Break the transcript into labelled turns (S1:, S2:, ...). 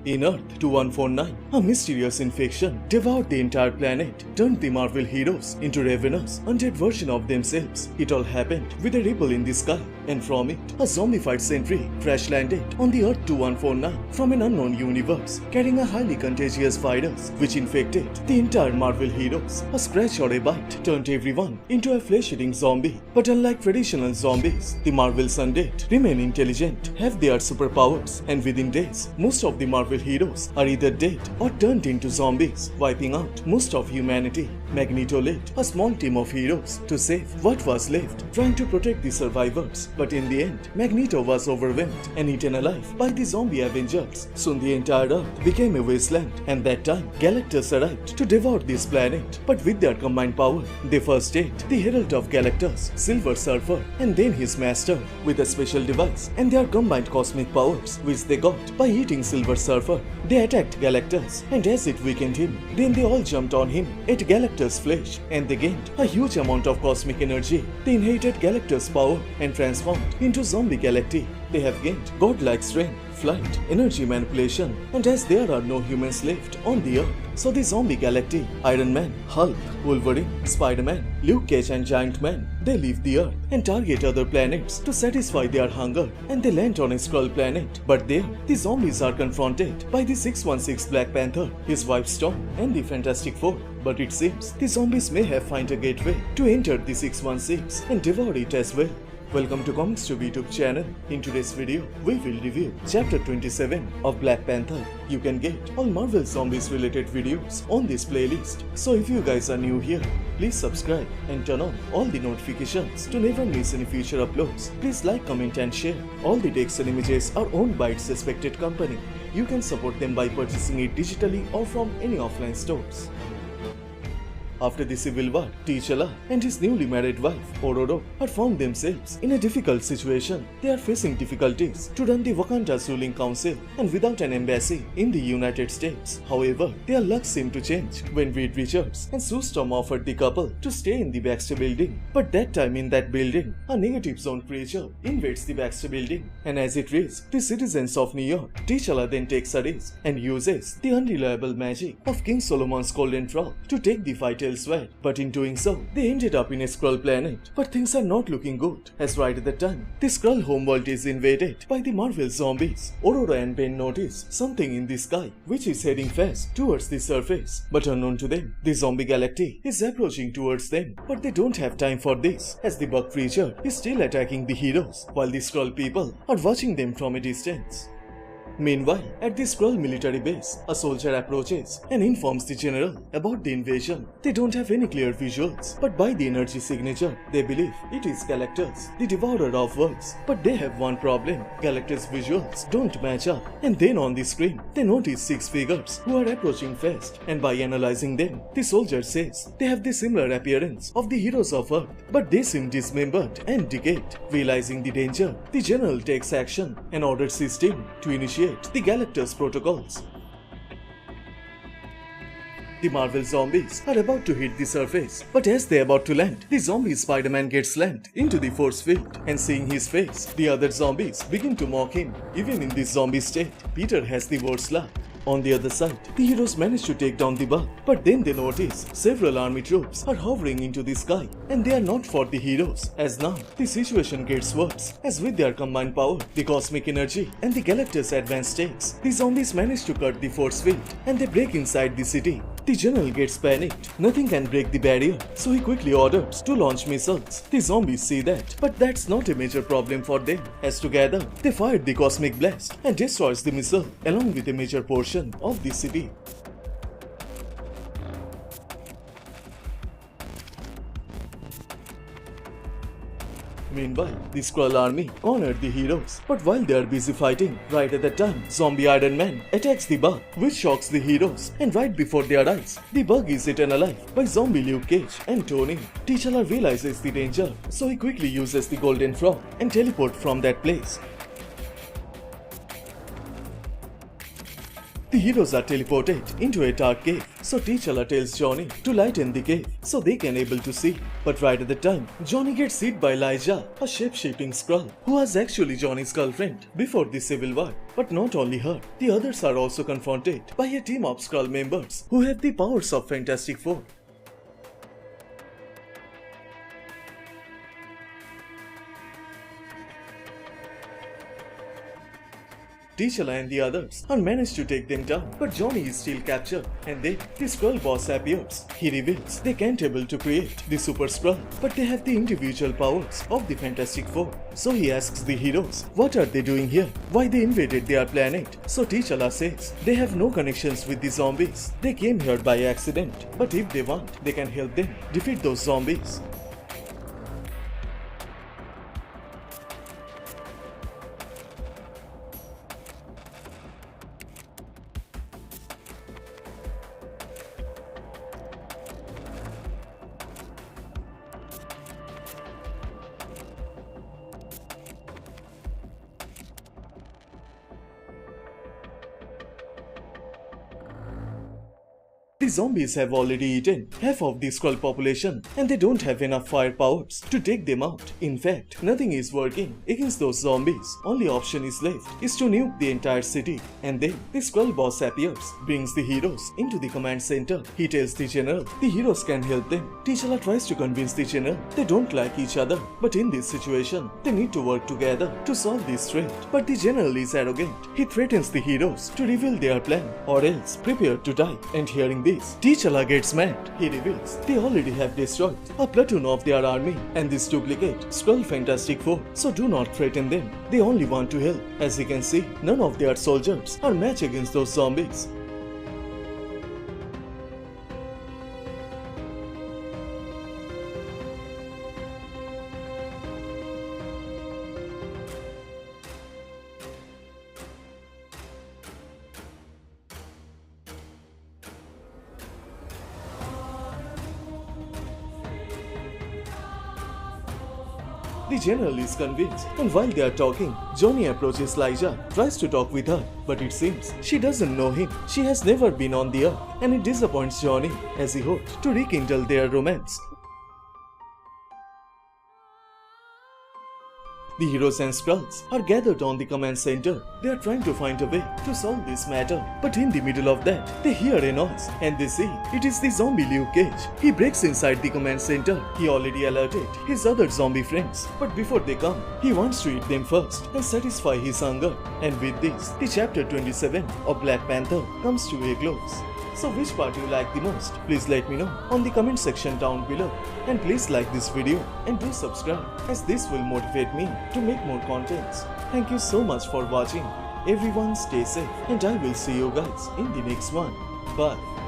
S1: In Earth 2149, a mysterious infection devoured the entire planet, turned the Marvel heroes into ravenous, undead version of themselves. It all happened with a ripple in the sky, and from it, a zombified sentry crash landed on the Earth 2149 from an unknown universe, carrying a highly contagious virus which infected the entire Marvel heroes. A scratch or a bite turned everyone into a flesh-eating zombie. But unlike traditional zombies, the Marvel's undead remain intelligent, have their superpowers, and within days, most of the Marvel heroes are either dead or turned into zombies, wiping out most of humanity. Magneto led a small team of heroes to save what was left, trying to protect the survivors. But in the end, Magneto was overwhelmed and eaten alive by the zombie Avengers. Soon the entire Earth became a wasteland, and that time, Galactus arrived to devour this planet. But with their combined power, they first ate the Herald of Galactus, Silver Surfer, and then his master, with a special device and their combined cosmic powers, which they got by eating Silver Surfer. They attacked Galactus, and as it weakened him, then they all jumped on him, ate Galactus' flesh, and they gained a huge amount of cosmic energy. They inherited Galactus' power and transformed into zombie Galacti. They have gained godlike strength, flight, energy manipulation, and as there are no humans left on the Earth, so the zombie Galacti, Iron Man, Hulk, Wolverine, Spiderman, Luke Cage and Giant Man, they leave the Earth and target other planets to satisfy their hunger, and they land on a Skrull planet. But there, the zombies are confronted by the 616 Black Panther, his wife Storm, and the Fantastic Four. But it seems the zombies may have found a gateway to enter the 616 and devour it as well. Welcome to Comicstube YouTube channel. In today's video, we will review Chapter 27 of Black Panther. You can get all Marvel Zombies related videos on this playlist. So if you guys are new here, please subscribe and turn on all the notifications to never miss any future uploads. Please like, comment and share. All the text and images are owned by its respected company. You can support them by purchasing it digitally or from any offline stores. After the civil war, T'Challa and his newly married wife, Ororo, have found themselves in a difficult situation. They are facing difficulties to run the Wakanda's ruling council and without an embassy in the United States. However, their luck seemed to change when Reed Richards and Sue Storm offered the couple to stay in the Baxter building. But that time in that building, a negative zone creature invades the Baxter building, and as it risks the citizens of New York, T'Challa then takes a risk and uses the unreliable magic of King Solomon's golden frog to take the fight elsewhere. But in doing so, they ended up in a Skrull planet. But things are not looking good, as right at the time, the Skrull homeworld is invaded by the Marvel zombies. Aurora and Ben notice something in the sky, which is heading fast towards the surface. But unknown to them, the zombie Galacti is approaching towards them. But they don't have time for this, as the bug creature is still attacking the heroes, while the Skrull people are watching them from a distance. Meanwhile, at the Skrull military base, a soldier approaches and informs the general about the invasion. They don't have any clear visuals, but by the energy signature, they believe it is Galactus, the devourer of worlds. But they have one problem: Galactus' visuals don't match up. And then on the screen, they notice 6 figures who are approaching fast, and by analyzing them, the soldier says they have the similar appearance of the heroes of Earth, but they seem dismembered and decayed. Realizing the danger, the general takes action and orders his team to initiate the Galactus protocols. The Marvel zombies are about to hit the surface, but as they are about to land, the zombie Spiderman gets slammed into the force field, and seeing his face, the other zombies begin to mock him. Even in this zombie state, Peter has the worst luck. On the other side, the heroes manage to take down the bug, but then they notice several army troops are hovering into the sky, and they are not for the heroes, as now the situation gets worse, as with their combined power, the cosmic energy and the Galactus advanced takes, the zombies manage to cut the force field and they break inside the city. The general gets panicked. Nothing can break the barrier, so he quickly orders to launch missiles. The zombies see that, but that's not a major problem for them, as together they fired the cosmic blast and destroys the missile along with a major portion of the city. Meanwhile, the Skrull army cornered the heroes, but while they are busy fighting, right at that time, zombie Iron Man attacks the bug, which shocks the heroes, and right before their eyes, the bug is eaten alive by zombie Luke Cage and Tony. T'Challa realizes the danger, so he quickly uses the golden frog and teleports from that place. The heroes are teleported into a dark cave, so T'Challa tells Johnny to lighten the cave so they can able to see. But right at the time, Johnny gets hit by Elijah, a shape-shifting Skrull, who was actually Johnny's girlfriend before the Civil War. But not only her, the others are also confronted by a team of Skrull members who have the powers of Fantastic Four. T'Challa and the others are managed to take them down, but Johnny is still captured, and then the Skrull boss appears. He reveals they can't able to create the Super Skrull, but they have the individual powers of the Fantastic Four. So he asks the heroes, what are they doing here? Why they invaded their planet? So T'Challa says they have no connections with the zombies. They came here by accident, but if they want, they can help them defeat those zombies. The zombies have already eaten half of the Skrull population and they don't have enough firepowers to take them out. In fact, nothing is working against those zombies. Only option is left is to nuke the entire city. And then the Skrull boss appears, brings the heroes into the command center. He tells the general the heroes can help them. T'Challa tries to convince the general they don't like each other, but in this situation they need to work together to solve this threat. But the general is arrogant. He threatens the heroes to reveal their plan or else prepare to die. And hearing this, T'Challa gets mad. He reveals they already have destroyed a platoon of their army and this duplicate Skrull Fantastic Four, so do not threaten them. They only want to help. As you can see, none of their soldiers are matched against those zombies. The general is convinced, and while they are talking, Johnny approaches Elijah, tries to talk with her, but it seems she doesn't know him. She has never been on the earth, and it disappoints Johnny as he hopes to rekindle their romance. The heroes and Skrulls are gathered on the command center. They are trying to find a way to solve this matter. But in the middle of that, they hear a noise and they see it is the zombie Luke Cage. He breaks inside the command center. He already alerted his other zombie friends. But before they come, he wants to eat them first and satisfy his hunger. And with this, the chapter 27 of Black Panther comes to a close. So which part you like the most? Please let me know on the comment section down below. And please like this video and do subscribe as this will motivate me to make more contents. Thank you so much for watching. Everyone stay safe and I will see you guys in the next one. Bye.